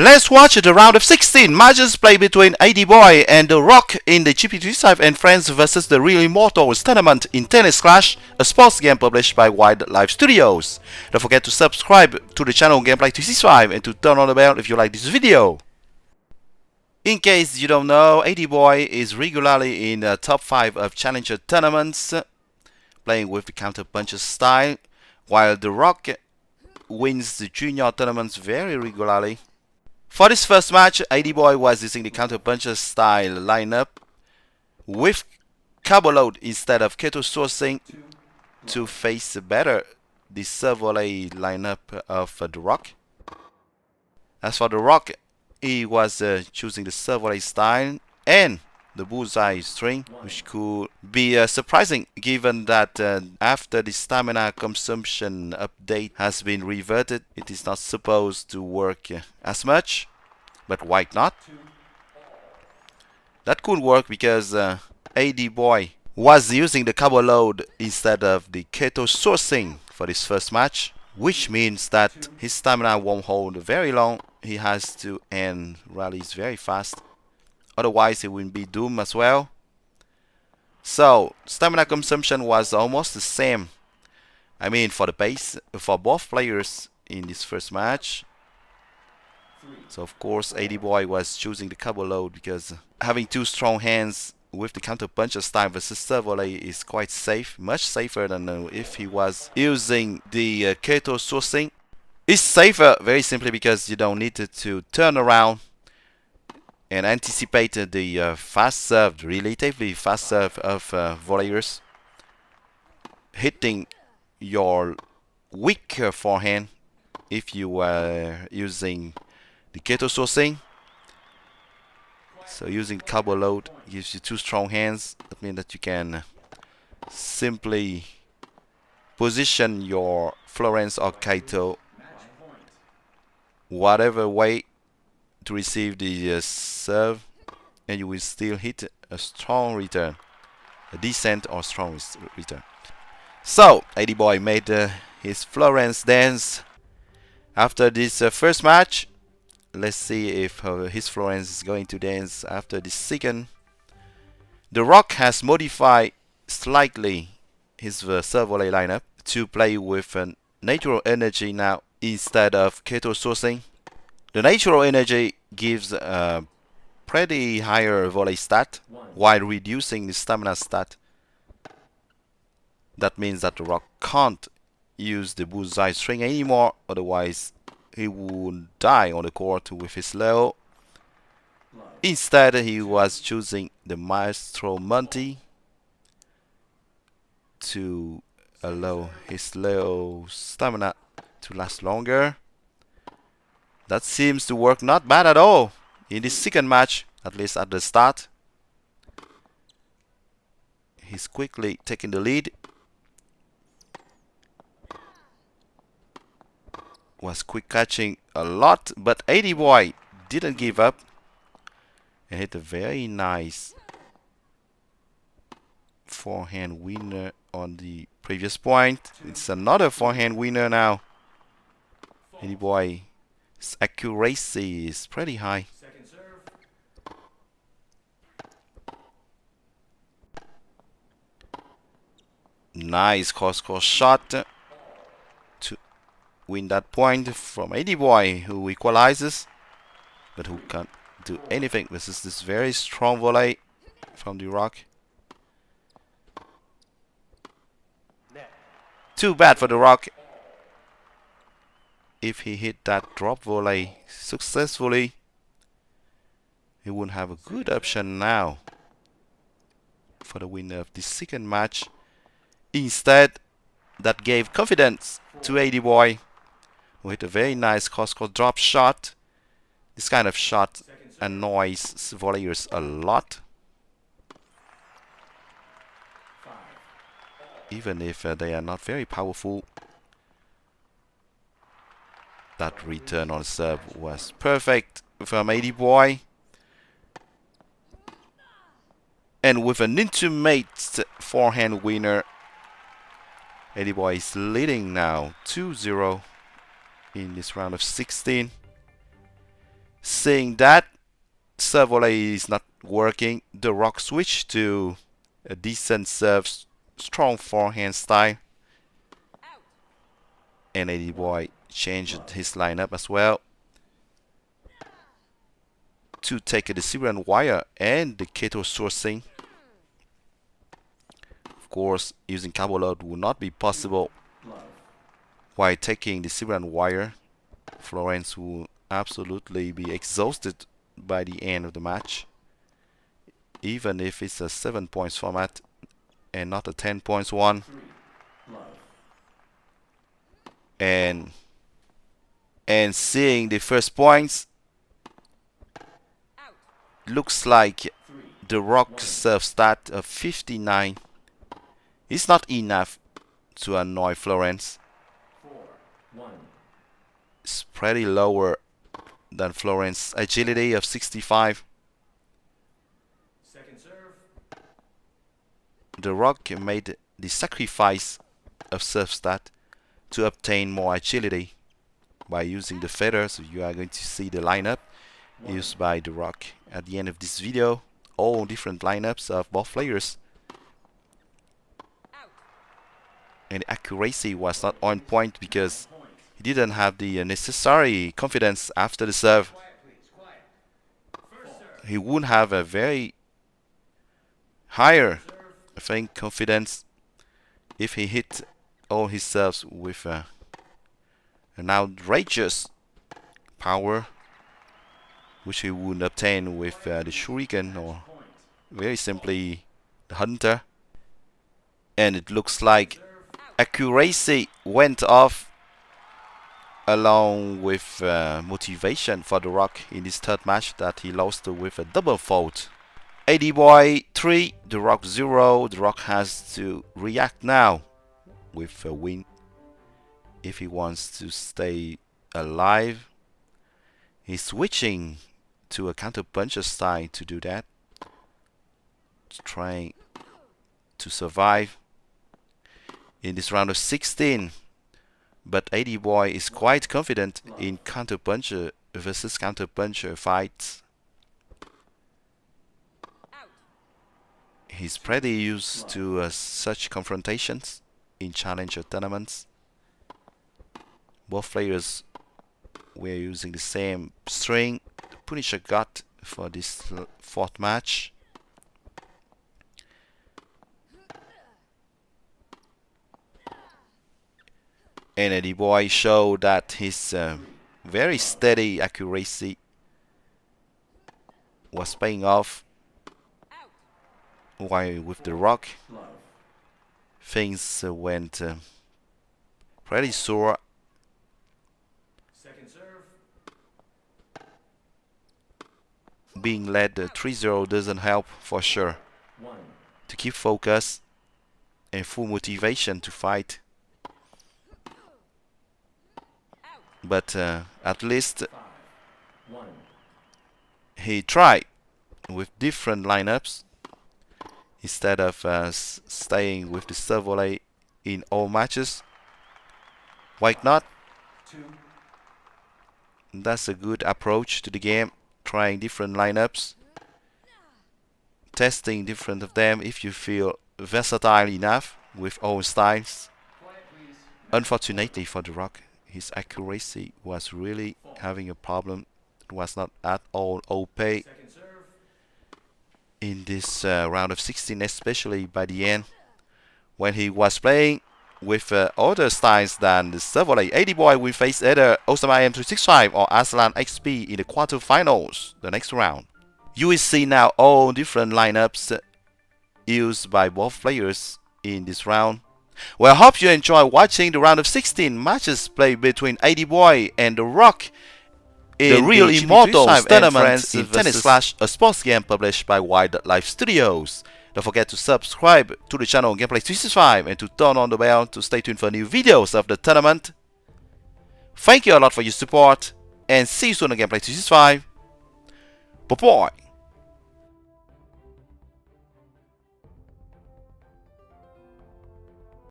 Let's watch the round of 16 matches played between Adiboy and TheRock in the GP365 and Friends vs the Real Immortals tournament in Tennis Clash, a sports game published by Wildlife Studios. Don't forget to subscribe to the channel Gameplay 365 and to turn on the bell if you like this video. In case you don't know, Adiboy is regularly in the top 5 of Challenger tournaments, playing with the counter puncher style, while TheRock wins the junior tournaments very regularly. For this first match, Adiboy was using the counter puncher style lineup with cabo load instead of keto sourcing to face better the serve volley lineup of TheRock. As for TheRock, he was choosing the serve volley style and the bullseye string, which could be surprising given that after the stamina consumption update has been reverted, it is not supposed to work as much. But why not? That could work because Adiboy was using the cabo load instead of the keto sourcing for this first match, which means that his stamina won't hold very long. He has to end rallies very fast. Otherwise, he will be doomed as well. So, stamina consumption was almost the same. I mean, for the base, for both players in this first match. So, of course, Adiboy was choosing the cabo load because having two strong hands with the counter puncher style versus serve volley is quite safe, much safer than if he was using the keto sourcing. It's safer very simply because you don't need to turn around and anticipate the fast serve, relatively fast serve of volleyers, hitting your weaker forehand if you were using the keto sourcing. So using cabo load gives you two strong hands. That means that you can simply position your Florence or Kaito whatever way to receive the serve, and you will still hit a strong return, a decent or strong return. So Adiboy made his Florence dance after this first match. Let's see if his Florence is going to dance after the second. TheRock has modified slightly his serve volley lineup to play with natural energy now instead of keto sourcing. The natural energy gives a pretty higher volley stat while reducing the stamina stat. That means that TheRock can't use the bullseye string anymore, otherwise he would die on the court with his low. Instead, he was choosing the Maestro Monty to allow his low stamina to last longer. That seems to work not bad at all in this second match, at least at the start. He's quickly taking the lead. Was quick catching a lot, but Adiboy didn't give up and hit a very nice forehand winner on the previous point. It's another forehand winner now. Adiboy's accuracy is pretty high. Nice cross-court shot to win that point from Adiboy, who equalizes, but who can't do anything versus this very strong volley from TheRock. Too bad for TheRock. If he hit that drop volley successfully, he would have a good option now for the winner of the second match. Instead, that gave confidence to Adiboy, who hit a very nice cross-court drop shot. This kind of shot annoys volleyers a lot, even if they are not very powerful. That return on serve was perfect from Adiboy. And with an intimate forehand winner, Adiboy is leading now 2-0 in this round of 16. Seeing that serve volley is not working, TheRock switched to a decent serve, strong forehand style, and Adiboy changed his lineup as well to take the Syrian wire and the Keto sourcing. Of course, using cabo load would not be possible while taking the Syrian wire. Florence will absolutely be exhausted by the end of the match, even if it's a 7 points format and not a 10 points one. And seeing the first points, looks like TheRock serve stat of 59 is not enough to annoy Florence. It's pretty lower than Florence's agility of 65. TheRock made the sacrifice of serve stat to obtain more agility by using the feather. So you are going to see the lineup used by TheRock at the end of this video. All different lineups of both players. And the accuracy was not on point because he didn't have the necessary confidence after the serve. He would have a very higher, I think, confidence if he hit all his serves with an outrageous power, which he would obtain with the Shuriken or very simply the Hunter. And it looks like accuracy went off along with motivation for TheRock in this third match that he lost with a double fault. Adiboy 3, TheRock 0. TheRock has to react now with a win if he wants to stay alive. He's switching to a counter puncher style to do that, trying to survive in this round of 16. But Adiboy is quite confident in counter puncher versus counter puncher fights. He's pretty used to such confrontations in challenger tournaments. Both players were using the same string the Punisher got for this fourth match. And Adiboy showed that his very steady accuracy was paying off, while with TheRock things went pretty sore. Being led 3-0 doesn't help for sure to keep focus and full motivation to fight. But at least he tried with different lineups instead of staying with the serve volley in all matches. Why not? That's a good approach to the game. Trying different lineups, testing different of them if you feel versatile enough with all styles. Unfortunately for TheRock, his accuracy was really having a problem. It was not at all OP in this round of 16, especially by the end when he was playing with other styles than the serve volley. Adiboy will face either Osama M365 or Aslan XP in the quarterfinals the next round. You will see now all different lineups used by both players in this round. Well, I hope you enjoy watching the round of 16 matches played between Adiboy and TheRock in the real Immortals tournament in Tennis Clash, a sports game published by Wildlife Studios. Don't forget to subscribe to the channel GP365 and to turn on the bell to stay tuned for new videos of the tournament. Thank you a lot for your support and see you soon on GP365. Bye bye.